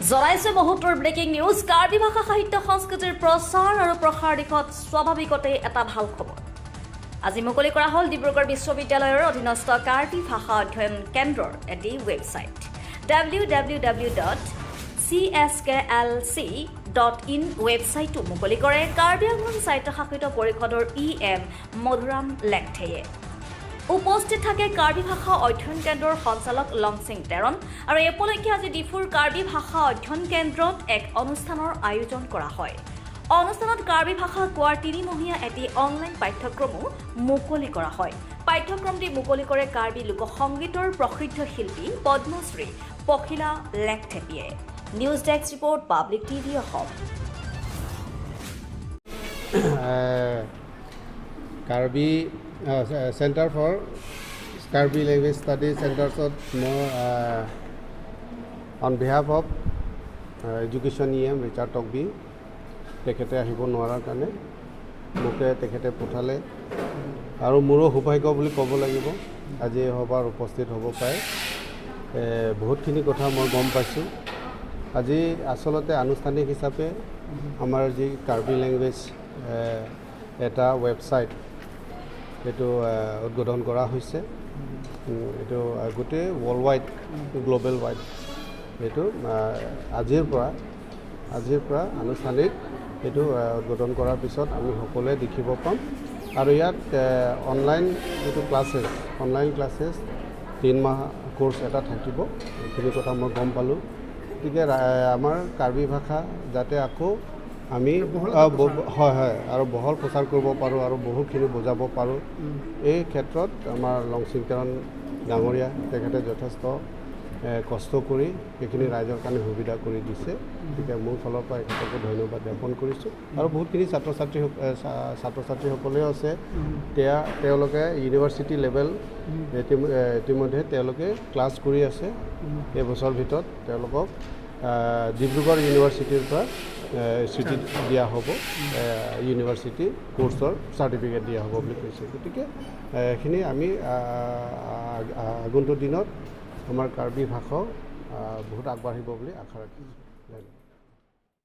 জনাইছে মুহূৰ্তৰ breaking news. Karbi ভাষা সাহিত্য সংস্কৃতিৰ প্ৰচাৰ আৰু প্ৰসাৰ দিশত স্বাভাৱিকতেই এটা ভাল খবৰ আজি মুকলি কৰা হ'ল ডিব্ৰুগড় বিশ্ববিদ্যালয়ৰ অধীনস্থ কাৰ্বি ভাষা অধ্যয়ন কেন্দ্ৰৰ এটি ৱেবছাইট www.csklc.in ৱেবছাইটটো মুকলি কৰে কাৰ্বি আংলং স্বায়ত্তশাসিত পৰিষদৰ EM মধুৰাম লেংথেয়ে। উপস্থিত থাকে কাৰ্বি ভাষা অধ্যয়ন কেন্দ্ৰৰ সঞ্চালক লংচিং তেৰণ আৰু এই উপলক্ষে আজি ডিফুৰ কাৰ্বি ভাষা অধ্যয়ন কেন্দ্ৰত এক অনুষ্ঠানৰ আয়োজন কৰা হয়। অনুষ্ঠানত কাৰ্বি ভাষা কোৱাৰ 3মহীয়া এটি অনলাইন পাঠ্যক্ৰমো মুকলি কৰা হয়। পাঠ্যক্ৰমটি মুকলি কৰে কাৰ্বি লোকসংগীতৰ প্ৰসিদ্ধ শিল্পী পদ্মশ্ৰী পখিলা লেংথেপিয়ে। News desk report public TV Assam. Karbi centre for Karbi language study চেণ্টাৰ্ছত মই on behalf of education EM Richard Tokbi তেখেতে আহিব নোৱাৰাৰ কাৰণে মোকে তেখেতে পঠালে আৰু মোৰো সৌভাগ্য বুলি ক'ব লাগিব আজি এই সভাত উপস্থিত হ'ব পাৰে। বহুতখিনি কথা মই গম পাইছোঁ। আজি আচলতে আনুষ্ঠানিক হিচাপে আমাৰ যি কাৰ্বি লেংগুৱেজ এটা ৱেবছাইট এইটো উদ্বোধন কৰা হৈছে। এইটো গোটেই ৱৰ্ল্ড ৱাইড গ্ল'বেল ৱাইড এইটো আজিৰ পৰা আনুষ্ঠানিক এইটো উদ্বোধন কৰাৰ পিছত আমি সকলোৱে দেখিব পাম আৰু ইয়াত অনলাইন ক্লাছেছ 3 মাহ কোৰ্চ এটা থাকিব। এইখিনি কথা মই গম পালোঁ। গতিকে আমাৰ কাৰ্বি ভাষা যাতে আকৌ আমি হয় আৰু বহল প্ৰচাৰ কৰিব পাৰোঁ আৰু বহুতখিনি বুজাব পাৰোঁ এই ক্ষেত্ৰত আমাৰ লংচিং তেৰণ ডাঙৰীয়া তেখেতে যথেষ্ট কষ্ট কৰি সেইখিনি ৰাইজৰ কাৰণে সুবিধা কৰি দিছে। গতিকে মোৰ ফালৰ পৰা এখেতকো ধন্যবাদ জ্ঞাপন কৰিছোঁ আৰু বহুতখিনি ছাত্ৰ ছাত্ৰীসকলেও আছে তেওঁলোকে ইউনিভাৰ্চিটি লেভেল ইতিমধ্যে তেওঁলোকে ক্লাছ কৰি আছে। এই বছৰৰ ভিতৰত তেওঁলোকক ডিব্ৰুগড় ইউনিভাৰ্চিটিৰ পৰা চিটি দিয়া হ'ব, ইউনিভাৰ্চিটি কোৰ্চৰ চাৰ্টিফিকেট দিয়া হ'ব বুলি কৈছে। গতিকে এইখিনি আমি আগন্তুক দিনত আমাৰ কাৰ্বি ভাষাও বহুত আগবাঢ়িব বুলি আশা ৰাখিছোঁ।